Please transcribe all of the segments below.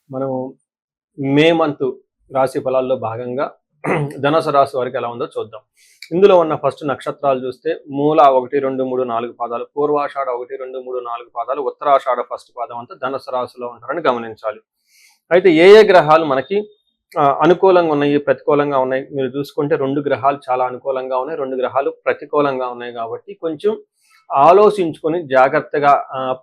మనము May month రాశి ఫలాల్లో భాగంగా ధనుసు రాశి వారికి ఎలా ఉందో చూద్దాం. ఇందులో ఉన్న ఫస్ట్ నక్షత్రాలు చూస్తే మూల 1, 2, 3, 4 పాదాలు, పూర్వాషాఢ 1, 2, 3, 4 పాదాలు, ఉత్తరాషాఢ ఫస్ట్ పాదం అంతా ధనుసు రాశిలో ఉంటారని గమనించాలి. అయితే ఏ ఏ గ్రహాలు మనకి అనుకూలంగా ఉన్నాయి, ప్రతికూలంగా ఉన్నాయి మీరు చూసుకుంటే 2 గ్రహాలు చాలా అనుకూలంగా ఉన్నాయి, 2 గ్రహాలు ప్రతికూలంగా ఉన్నాయి. కాబట్టి కొంచెం ఆలోచించుకొని జాగ్రత్తగా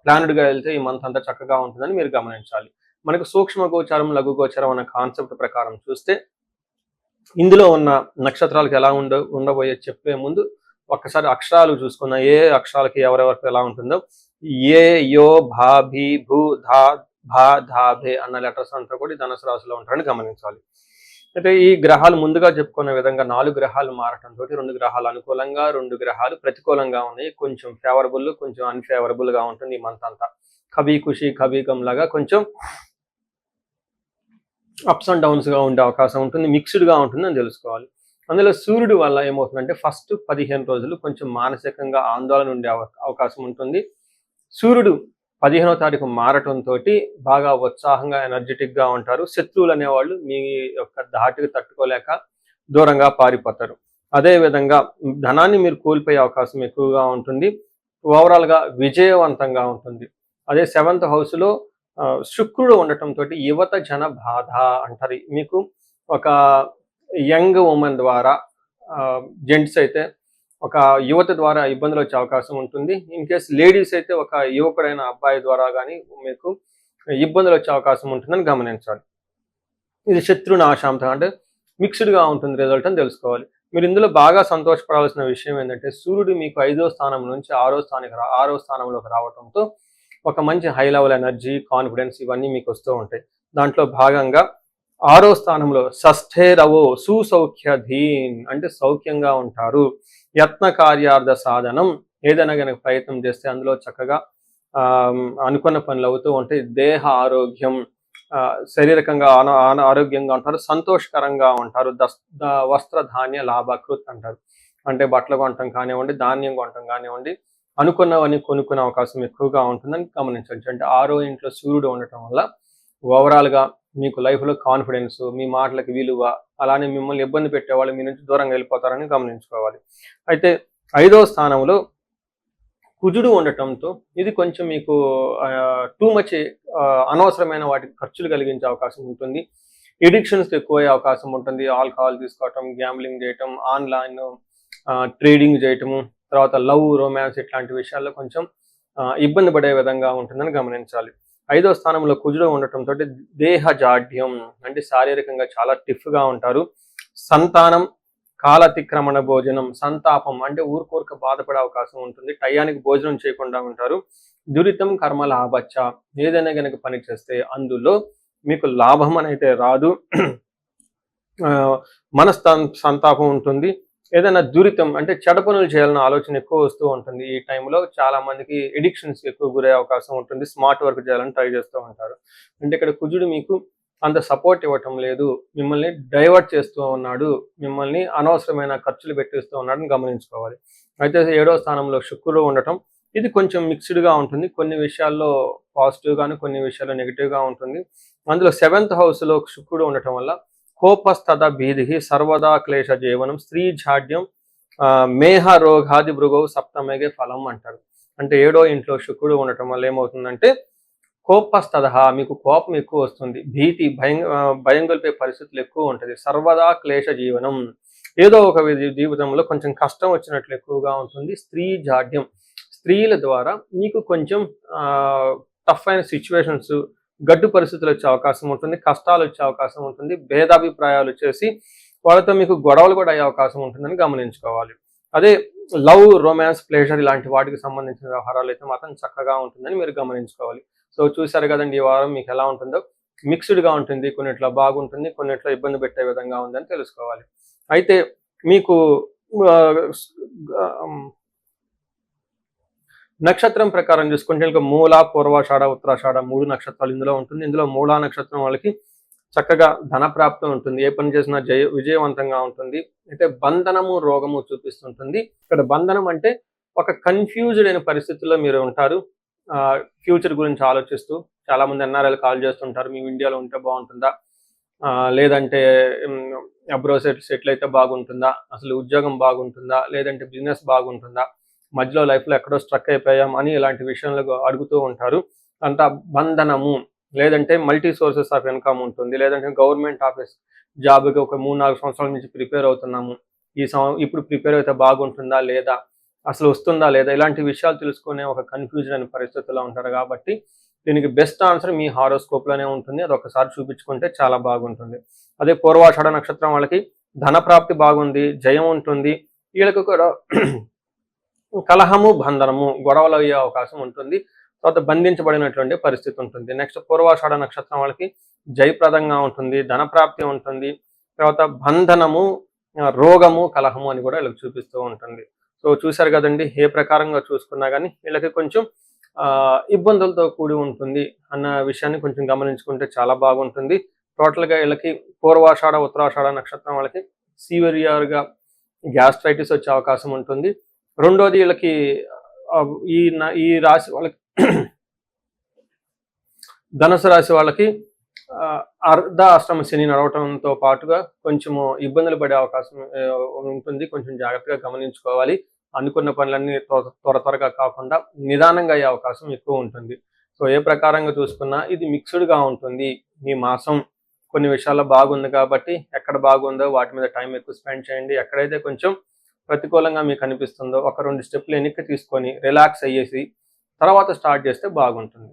ప్లాన్డ్గా వెళ్తే ఈ మంత్ అంతా చక్కగా ఉంటుందని మీరు గమనించాలి. మనకు సూక్ష్మ గోచారం, లఘు గోచారం అన్న కాన్సెప్ట్ ప్రకారం చూస్తే ఇందులో ఉన్న నక్షత్రాలకు ఎలా ఉండబోయే చెప్పే ముందు ఒక్కసారి అక్షరాలు చూసుకున్న ఏ అక్షరాలకి ఎవరెవరికి ఎలా ఉంటుందో ఏ యో భా భీ భూ ధా భా ధా భే అన్న లెటర్స్ అంతా కూడా ధనుసు రాశిలో ఉంటారని గమనించాలి. అయితే ఈ గ్రహాలు ముందుగా చెప్పుకున్న విధంగా 4 గ్రహాలు మారటంతో 2 గ్రహాలు అనుకూలంగా, 2 గ్రహాలు ప్రతికూలంగా ఉన్నాయి. కొంచెం ఫేవరబుల్, కొంచెం అన్ఫేవరబుల్ గా ఉంటుంది ఈ మంత్ అంతా. కభీ ఖుషి కభీ గమ్ లాగా కొంచెం అప్స్ అండ్ డౌన్స్ గా ఉండే అవకాశం ఉంటుంది, మిక్స్డ్ గా ఉంటుందని తెలుసుకోవాలి. అందులో సూర్యుడు వల్ల ఏమవుతుందంటే ఫస్ట్ 15 రోజులు కొంచెం మానసికంగా ఆందోళన ఉండే అవకాశం ఉంటుంది. సూర్యుడు 15వ తారీఖు మారటంతో బాగా ఉత్సాహంగా ఎనర్జెటిక్ గా ఉంటారు. శత్రువులు అనేవాళ్ళు మీ యొక్క ధాటికి తట్టుకోలేక దూరంగా పారిపోతారు. అదేవిధంగా ధనాన్ని మీరు కోల్పోయే అవకాశం ఎక్కువగా ఉంటుంది. ఓవరాల్ గా విజయవంతంగా ఉంటుంది. అదే 7th హౌస్లో శుక్రుడు ఉండటంతో యువత జన బాధ అంటారు. మీకు ఒక యంగ్ ఉమెన్ ద్వారా జెంట్స్ అయితే ఒక యువత ద్వారా ఇబ్బందులు వచ్చే అవకాశం ఉంటుంది. ఇన్ కేస్ లేడీస్ అయితే ఒక యువకుడైన అబ్బాయి ద్వారా కానీ మీకు ఇబ్బందులు వచ్చే అవకాశం ఉంటుందని గమనించాలి. ఇది శత్రునాశాంతం అంటే మిక్స్డ్గా ఉంటుంది రిజల్ట్ అని తెలుసుకోవాలి. మీరు ఇందులో బాగా సంతోషపడాల్సిన విషయం ఏంటంటే సూర్యుడు మీకు 5వ స్థానం నుంచి 6వ స్థానంలోకి రావడంతో ఒక మంచి హై లెవెల్ ఎనర్జీ, కాన్ఫిడెన్స్ ఇవన్నీ మీకు వస్తూ ఉంటాయి. దాంట్లో భాగంగా 6వ స్థానంలో షష్ఠేరవో సుసౌఖ్యధీన్ అంటే సౌఖ్యంగా ఉంటారు. యత్న కార్యార్థ సాధనం ఏదైనా కనుక ప్రయత్నం చేస్తే అందులో చక్కగా అనుకున్న పనులు అవుతూ ఉంటాయి. దేహ ఆరోగ్యం, శారీరకంగా ఆరోగ్యంగా ఉంటారు, సంతోషకరంగా ఉంటారు. వస్త్ర ధాన్య లాభకృత్ అంటారు. అంటే బట్టలు కొనటం కానివ్వండి, ధాన్యం కొనటం కానివ్వండి, అనుకున్నవన్నీ కొనుక్కునే అవకాశం ఎక్కువగా ఉంటుందని గమనించవచ్చు. అంటే 6వ ఇంట్లో సూర్యుడు ఉండటం వల్ల ఓవరాల్గా మీకు లైఫ్లో కాన్ఫిడెన్స్, మీ మాటలకు విలువ, అలానే మిమ్మల్ని ఇబ్బంది పెట్టేవాళ్ళు మీ నుంచి దూరంగా వెళ్ళిపోతారని గమనించుకోవాలి. అయితే 5వ స్థానంలో కుజుడు ఉండటంతో ఇది కొంచెం మీకు టూ మచ్ అనవసరమైన వాటికి ఖర్చులు కలిగించే అవకాశం ఉంటుంది. ఎడిక్షన్స్ ఎక్కువయ్యే అవకాశం ఉంటుంది. ఆల్కహాల్ తీసుకోవటం, గ్యాంబ్లింగ్ చేయటం, ఆన్లైన్ ట్రేడింగ్ చేయటము, తర్వాత లవ్, రొమాన్స్ ఇట్లాంటి విషయాల్లో కొంచెం ఇబ్బంది పడే విధంగా ఉంటుందని గమనించాలి. 5వ స్థానంలో కుజుడు ఉండటంతో దేహ జాడ్యం అంటే శారీరకంగా చాలా టిఫ్గా ఉంటారు. సంతానం, కాలతిక్రమణ భోజనం, సంతాపం అంటే ఊరుకోరిక బాధపడే అవకాశం ఉంటుంది. టయానికి భోజనం చేయకుండా ఉంటారు. దురితం కర్మ లాభచ్చ ఏదైనా కనుక పని చేస్తే అందులో మీకు లాభం అనేది రాదు. సంతాపం ఉంటుంది. ఏదైనా దురితం అంటే చెడ పనులు చేయాలన్న ఆలోచన ఎక్కువ వస్తూ ఉంటుంది. ఈ టైంలో చాలా మందికి ఎడిక్షన్స్ ఎక్కువ గురయ్యే అవకాశం ఉంటుంది. స్మార్ట్ వర్క్ చేయాలని ట్రై చేస్తూ ఉంటారు. అంటే ఇక్కడ కుజుడు మీకు అంత సపోర్ట్ ఇవ్వటం లేదు, మిమ్మల్ని డైవర్ట్ చేస్తూ ఉన్నాడు, మిమ్మల్ని అనవసరమైన ఖర్చులు పెట్టేస్తూ ఉన్నాడని గమనించుకోవాలి. అయితే 7వ స్థానంలో శుక్రుడు ఉండటం ఇది కొంచెం మిక్స్డ్గా ఉంటుంది. కొన్ని విషయాల్లో పాజిటివ్గాను, కొన్ని విషయాల్లో నెగిటివ్గా ఉంటుంది. అందులో 7th హౌస్లో శుక్రుడు ఉండటం వల్ల కోపస్తద భీధి సర్వదా క్లేశ జీవనం, స్త్రీ జాడ్యం, మేహ రోగాది భృగవు సప్తమేగే ఫలం అంటారు. అంటే 7వ ఇంట్లో శుక్రుడు ఉండటం వల్ల ఏమవుతుందంటే కోపస్తద మీకు కోపం ఎక్కువ వస్తుంది, భీతి భయం గొలిపే పరిస్థితులు ఎక్కువ ఉంటుంది. సర్వదా క్లేశ జీవనం ఏదో ఒక జీవితంలో కొంచెం కష్టం వచ్చినట్లు ఎక్కువగా ఉంటుంది. స్త్రీ జాడ్యం స్త్రీల ద్వారా మీకు కొంచెం టఫ్ అయిన సిచ్యువేషన్స్, గడ్డు పరిస్థితులు వచ్చే అవకాశం ఉంటుంది, కష్టాలు వచ్చే అవకాశం ఉంటుంది, భేదాభిప్రాయాలు వచ్చేసి వాళ్ళతో మీకు గొడవలు కూడా అయ్యే అవకాశం ఉంటుందని గమనించుకోవాలి. అదే లవ్, రొమాన్స్, ప్లేజర్ ఇలాంటి వాటికి సంబంధించిన వ్యవహారాలు అయితే మాత్రం చక్కగా ఉంటుందని మీరు గమనించుకోవాలి. సో చూసారు కదండి ఈ వారం మీకు ఎలా ఉంటుందో. మిక్స్డ్గా ఉంటుంది, కొన్నిట్లో బాగుంటుంది, కొన్నిట్లో ఇబ్బంది పెట్టే విధంగా ఉందని తెలుసుకోవాలి. అయితే మీకు నక్షత్రం ప్రకారం చూసుకుంటే ఇంకా మూల, పూర్వాషాఢ, ఉత్తరాషాఢ 3 నక్షత్రాలు ఇందులో ఉంటుంది. ఇందులో మూలా నక్షత్రం వాళ్ళకి చక్కగా ధనప్రాప్తి ఉంటుంది, ఏ పని చేసినా విజయవంతంగా ఉంటుంది. అయితే బంధనము, రోగము చూపిస్తుంటుంది. ఇక్కడ బంధనం అంటే ఒక కన్ఫ్యూజ్డ్ అయిన పరిస్థితుల్లో మీరు ఉంటారు. ఫ్యూచర్ గురించి ఆలోచిస్తూ చాలామంది ఎన్ఆర్ఐలు కాల్ చేస్తుంటారు, మేము ఇండియాలో ఉంటే బాగుంటుందా, లేదంటే అబ్రాడ్ సెటిల్ అయితే బాగుంటుందా, అసలు ఉద్యోగం బాగుంటుందా, లేదంటే బిజినెస్ బాగుంటుందా, మధ్యలో లైఫ్లో ఎక్కడో స్ట్రక్ అయిపోయాం అని ఇలాంటి విషయంలో అడుగుతూ ఉంటారు. అంత బంధనము, లేదంటే మల్టీ సోర్సెస్ ఆఫ్ ఇన్కమ్ ఉంటుంది, లేదంటే గవర్నమెంట్ ఆఫీస్ జాబ్కి ఒక 3-4 సంవత్సరాల నుంచి ప్రిపేర్ అవుతున్నాము, ఇప్పుడు ప్రిపేర్ అయితే బాగుంటుందా లేదా, అసలు వస్తుందా లేదా, ఇలాంటి విషయాలు తెలుసుకునే ఒక కన్ఫ్యూజన్ అనే పరిస్థితుల్లో ఉంటారు. కాబట్టి దీనికి బెస్ట్ ఆన్సర్ మీ హారోస్కోప్లోనే ఉంటుంది. అది ఒకసారి చూపించుకుంటే చాలా బాగుంటుంది. అదే పూర్వాషాఢ నక్షత్రం వాళ్ళకి ధనప్రాప్తి బాగుంది, జయం ఉంటుంది. వీళ్ళకి కూడా కలహము, బంధనము, గొడవలు అయ్యే అవకాశం ఉంటుంది. తర్వాత బంధించబడినటువంటి పరిస్థితి ఉంటుంది. నెక్స్ట్ పూర్వాషాఢ నక్షత్రం వాళ్ళకి జయప్రదంగా ఉంటుంది, ధనప్రాప్తి ఉంటుంది. తర్వాత బంధనము, రోగము, కలహము అని కూడా వీళ్ళకి చూపిస్తూ ఉంటుంది. సో చూశారు కదండి, ఏ ప్రకారంగా చూసుకున్నా కానీ వీళ్ళకి కొంచెం ఇబ్బందులతో కూడి ఉంటుంది అన్న విషయాన్ని కొంచెం గమనించుకుంటే చాలా బాగుంటుంది. టోటల్గా వీళ్ళకి పూర్వాషాఢ, ఉత్తరాషాఢ నక్షత్రం వాళ్ళకి సివియర్గా గ్యాస్ట్రైటిస్ వచ్చే అవకాశం ఉంటుంది. రెండోది వీళ్ళకి ఈ రాశి వాళ్ళకి ధనుసు రాశి వాళ్ళకి అర్ధ అష్టమ శని నడవటంతో పాటుగా కొంచెము ఇబ్బందులు పడే అవకాశం ఉంటుంది. కొంచెం జాగ్రత్తగా గమనించుకోవాలి. అనుకున్న పనులన్నీ త్వరగా కాకుండా నిదానంగా అయ్యే అవకాశం ఎక్కువ ఉంటుంది. సో ఏ ప్రకారంగా చూసుకున్నా ఇది మిక్స్డ్గా ఉంటుంది. ఈ మాసం కొన్ని విషయాల్లో బాగుంది కాబట్టి ఎక్కడ బాగుందో వాటి మీద టైం ఎక్కువ స్పెండ్ చేయండి. ఎక్కడైతే కొంచెం ప్రతికూలంగా మీకు అనిపిస్తుందో ఒక 2 స్టెప్లు వెనక్కి తీసుకొని రిలాక్స్ అయ్యేసి తర్వాత స్టార్ట్ చేస్తే బాగుంటుంది.